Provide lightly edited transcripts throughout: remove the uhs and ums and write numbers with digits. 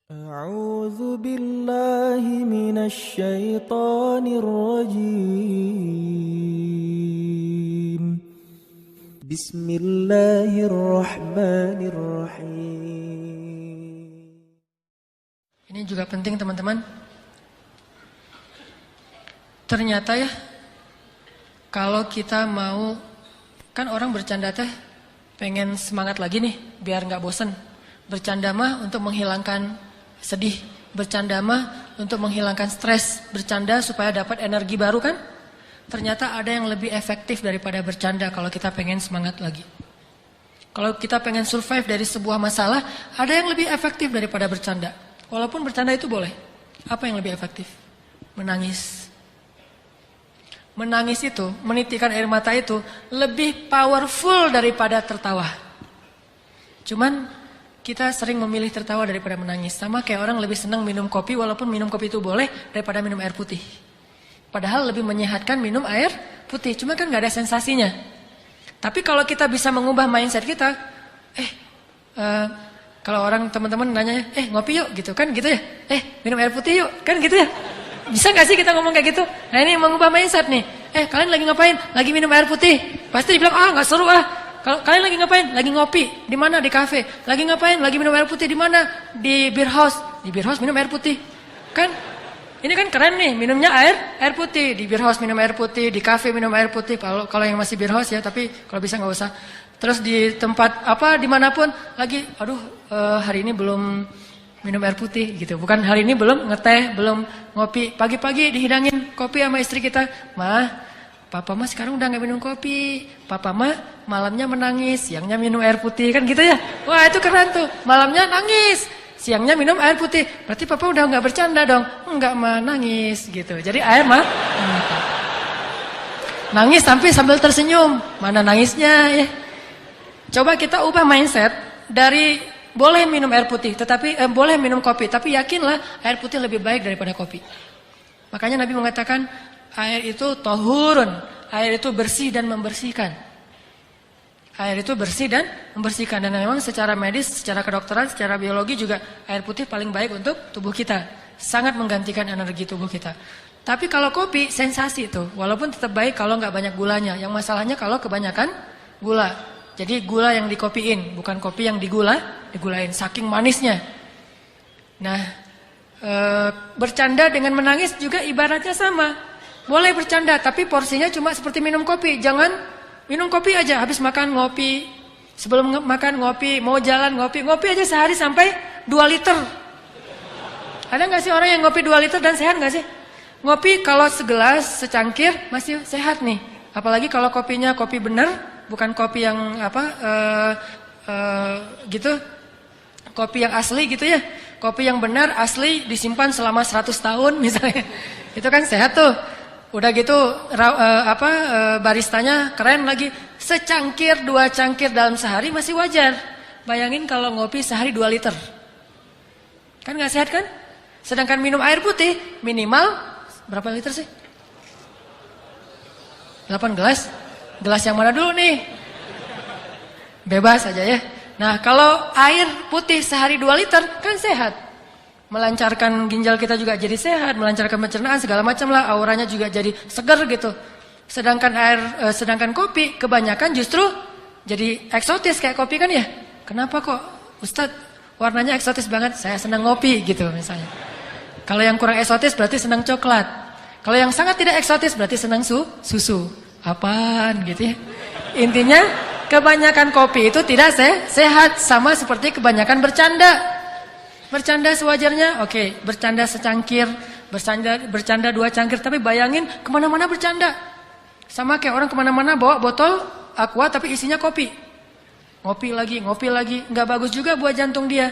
أعوذ بالله من الشيطان الرجيم بسم الله الرحمن الرحيم. Ini juga penting teman-teman. Ternyata ya, kalau kita mau, kan orang bercanda teh pengen semangat lagi nih biar nggak bosen. Bercanda mah untuk menghilangkan sedih, bercanda mah untuk menghilangkan stres, bercanda supaya dapat energi baru kan? Ternyata ada yang lebih efektif daripada bercanda kalau kita pengen semangat lagi. Kalau kita pengen survive dari sebuah masalah, ada yang lebih efektif daripada bercanda. Walaupun bercanda itu boleh. Apa yang lebih efektif? Menangis. Menangis itu, menitikkan air mata itu lebih powerful daripada tertawa. Cuman kita sering memilih tertawa daripada menangis. Sama kayak orang lebih senang minum kopi walaupun minum kopi itu boleh daripada minum air putih. Padahal lebih menyehatkan minum air putih. Cuma kan gak ada sensasinya. Tapi kalau kita bisa mengubah mindset kita, kalau orang teman-teman nanya, ngopi yuk gitu kan gitu ya. Minum air putih yuk kan gitu ya. Bisa gak sih kita ngomong kayak gitu? Nah ini mengubah mindset nih. Kalian lagi ngapain? Lagi minum air putih. Pasti dibilang, gak seru ah. Kalau kalian lagi ngapain? Lagi ngopi. Di mana? Di kafe. Lagi ngapain? Lagi minum air putih. Di mana? Di beer house. Di beer house minum air putih. Kan? Ini kan keren nih. Minumnya air putih. Di beer house minum air putih. Di kafe minum air putih. Kalau yang masih beer house ya. Tapi kalau bisa nggak usah. Terus di tempat apa? Dimanapun lagi. Hari ini belum minum air putih gitu. Bukan hari ini belum ngeteh, belum ngopi. Pagi-pagi dihidangin kopi sama istri kita. Papa mah sekarang udah gak minum kopi. Papa mah malamnya menangis, siangnya minum air putih. Kan gitu ya. Wah itu keren tuh. Malamnya nangis, siangnya minum air putih. Berarti papa udah gak bercanda dong. Enggak mah nangis gitu. Jadi air mah nangis sambil tersenyum. Mana nangisnya ya. Coba kita ubah mindset dari boleh minum air putih, tetapi boleh minum kopi. Tapi yakinlah air putih lebih baik daripada kopi. Makanya Nabi mengatakan air itu tahurun, air itu bersih dan membersihkan. Air itu bersih dan membersihkan. Dan memang secara medis, secara kedokteran, secara biologi juga air putih paling baik untuk tubuh kita. Sangat menggantikan energi tubuh kita. Tapi kalau kopi, sensasi itu. Walaupun tetap baik kalau nggak banyak gulanya. Yang masalahnya kalau kebanyakan gula. Jadi gula yang dikopiin, bukan kopi yang digulain. Saking manisnya. Nah, bercanda dengan menangis juga ibaratnya sama. Boleh bercanda, tapi porsinya cuma seperti minum kopi. Jangan minum kopi aja, habis makan ngopi. Sebelum makan ngopi, mau jalan ngopi. Ngopi aja sehari sampai 2 liter. Ada gak sih orang yang ngopi 2 liter dan sehat gak sih? Ngopi kalau segelas, secangkir masih sehat nih. Apalagi kalau kopinya kopi bener, bukan kopi yang gitu. Kopi yang asli gitu ya. Kopi yang benar, asli, disimpan selama 100 tahun misalnya. Itu kan sehat tuh. Udah gitu baristanya keren lagi. Secangkir 2 cangkir dalam sehari masih wajar. Bayangin kalau ngopi sehari 2 liter. Kan gak sehat kan? Sedangkan minum air putih minimal berapa liter sih? 8 gelas. Gelas yang mana dulu nih? Bebas aja ya. Nah kalau air putih sehari 2 liter kan sehat. Melancarkan ginjal kita juga jadi sehat, melancarkan pencernaan segala macam lah, auranya juga jadi segar gitu. Sedangkan kopi kebanyakan justru jadi eksotis kayak kopi kan ya. Kenapa kok Ustadz warnanya eksotis banget? Saya senang ngopi gitu misalnya. Kalau yang kurang eksotis berarti senang coklat. Kalau yang sangat tidak eksotis berarti senang susu. Apaan gitu ya. Intinya kebanyakan kopi itu tidak sehat, sama seperti kebanyakan bercanda. Bercanda sewajarnya, oke. Bercanda secangkir, bercanda 2 cangkir. Tapi bayangin kemana-mana bercanda. Sama kayak orang kemana-mana bawa botol aqua tapi isinya kopi. Ngopi lagi. Nggak bagus juga buat jantung dia.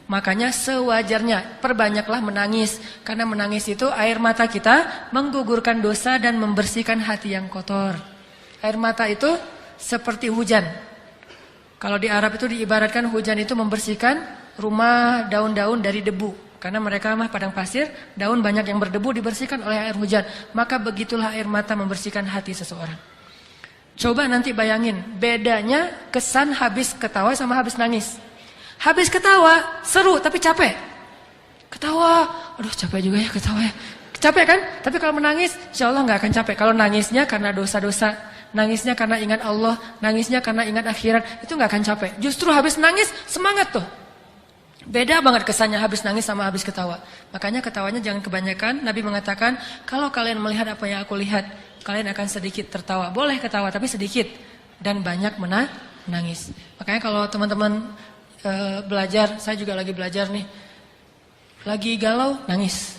Makanya sewajarnya perbanyaklah menangis. Karena menangis itu air mata kita menggugurkan dosa dan membersihkan hati yang kotor. Air mata itu seperti hujan. Kalau di Arab itu diibaratkan hujan itu membersihkan rumah, daun-daun dari debu. Karena mereka mah padang pasir, daun banyak yang berdebu dibersihkan oleh air hujan. Maka begitulah air mata membersihkan hati seseorang. Coba nanti bayangin, bedanya kesan habis ketawa sama habis nangis. Habis ketawa, seru tapi capek. Ketawa, aduh capek juga ya ketawa ya. Capek kan? Tapi kalau menangis, insya Allah nggak akan capek. Kalau nangisnya karena dosa-dosa, nangisnya karena ingat Allah, nangisnya karena ingat akhirat, itu nggak akan capek. Justru habis nangis, semangat tuh. Beda banget kesannya habis nangis sama habis ketawa. Makanya ketawanya jangan kebanyakan. Nabi mengatakan, kalau kalian melihat apa yang aku lihat, kalian akan sedikit tertawa. Boleh ketawa, tapi sedikit. Dan banyak menangis. Makanya kalau teman-teman belajar, saya juga lagi belajar nih. Lagi galau, nangis.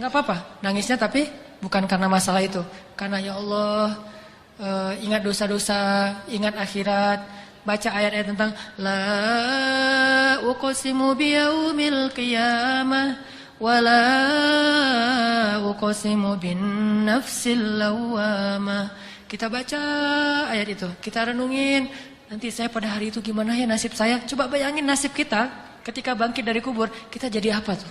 Nggak apa-apa, nangisnya tapi bukan karena masalah itu. Karena ya Allah, ingat dosa-dosa, ingat akhirat. Baca ayat-ayat tentang la uqsimu biyaumil qiyamah wa la uqsimu bin nafsil lawwamah. Kita baca ayat itu, kita renungin, nanti saya pada hari itu gimana ya nasib saya? Coba bayangin nasib kita ketika bangkit dari kubur, kita jadi apa tuh?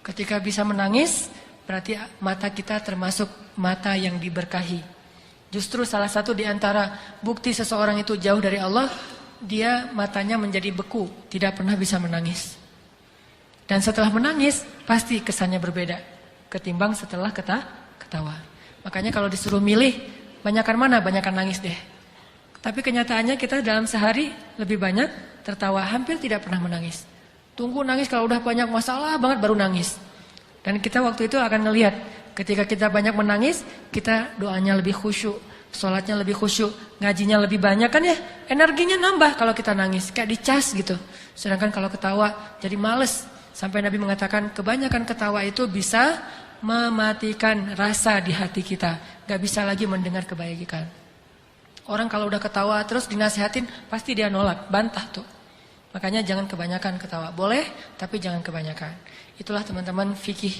Ketika bisa menangis, berarti mata kita termasuk mata yang diberkahi. Justru salah satu di antara bukti seseorang itu jauh dari Allah, dia matanya menjadi beku, tidak pernah bisa menangis. Dan setelah menangis, pasti kesannya berbeda ketimbang setelah ketawa. Makanya kalau disuruh milih, banyakan mana? Banyakan nangis deh. Tapi kenyataannya kita dalam sehari lebih banyak tertawa, hampir tidak pernah menangis. Tunggu nangis kalau udah banyak masalah banget baru nangis. Dan kita waktu itu akan ngelihat, ketika kita banyak menangis, kita doanya lebih khusyuk, sholatnya lebih khusyuk, ngajinya lebih banyak kan ya, energinya nambah kalau kita nangis, kayak dicas gitu. Sedangkan kalau ketawa jadi males. Sampai Nabi mengatakan kebanyakan ketawa itu bisa mematikan rasa di hati kita, gak bisa lagi mendengar kebaikan. Orang kalau udah ketawa terus dinasehatin, pasti dia nolak, bantah tuh. Makanya jangan kebanyakan ketawa, boleh tapi jangan kebanyakan. Itulah teman-teman fikih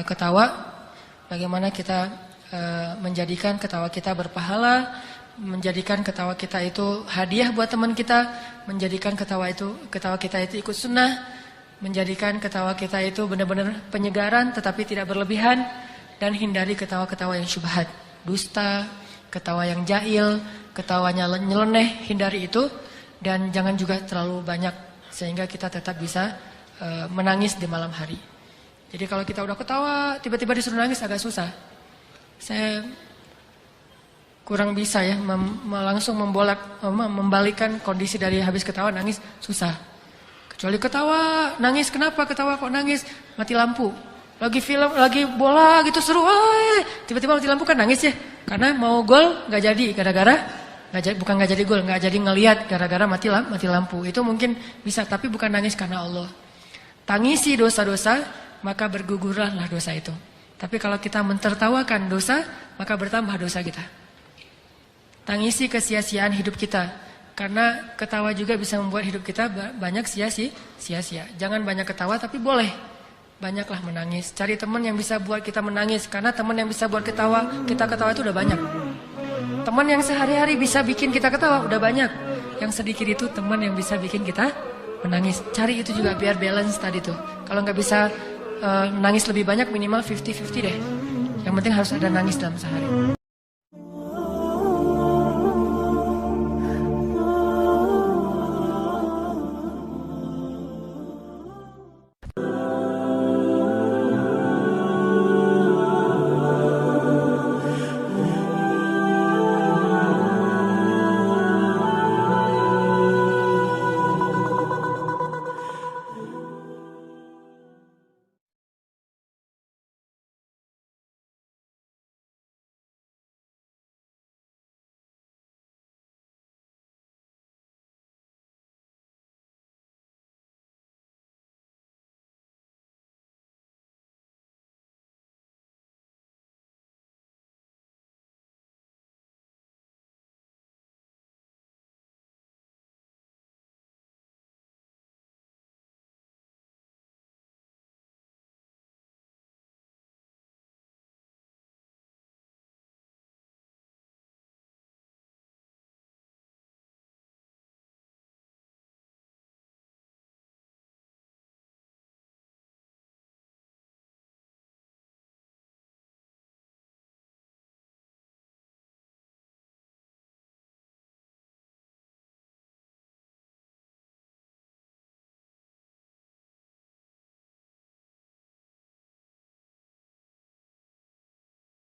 ketawa, bagaimana kita menjadikan ketawa kita berpahala, menjadikan ketawa kita itu hadiah buat teman kita, menjadikan ketawa kita itu ikut sunnah, menjadikan ketawa kita itu benar-benar penyegaran tetapi tidak berlebihan, dan hindari ketawa-ketawa yang syubhat, dusta, ketawa yang jahil, ketawanya nyeleneh, hindari itu, dan jangan juga terlalu banyak sehingga kita tetap bisa menangis di malam hari. Jadi kalau kita udah ketawa, tiba-tiba disuruh nangis agak susah. Saya kurang bisa ya langsung membalikkan kondisi dari habis ketawa nangis, susah. Kecuali ketawa, nangis, kenapa ketawa kok nangis? Mati lampu. Lagi film, lagi bola gitu seru, tiba-tiba mati lampu kan nangis ya. Karena mau gol nggak jadi gara-gara bukan nggak jadi gol, nggak jadi ngelihat gara-gara mati lampu. Itu mungkin bisa, tapi bukan nangis karena Allah. Tangisi dosa-dosa, maka bergugurlah dosa itu. Tapi kalau kita mentertawakan dosa, maka bertambah dosa kita. Tangisi kesia-siaan hidup kita, karena ketawa juga bisa membuat hidup kita banyak sia-sia. Jangan banyak ketawa, tapi boleh banyaklah menangis. Cari teman yang bisa buat kita menangis, karena teman yang bisa buat kita ketawa itu udah banyak. Teman yang sehari-hari bisa bikin kita ketawa udah banyak. Yang sedikit itu teman yang bisa bikin kita menangis. Cari itu juga biar balance tadi tuh. Kalau nggak bisa nangis lebih banyak, minimal 50-50 deh. Yang penting harus ada nangis dalam sehari.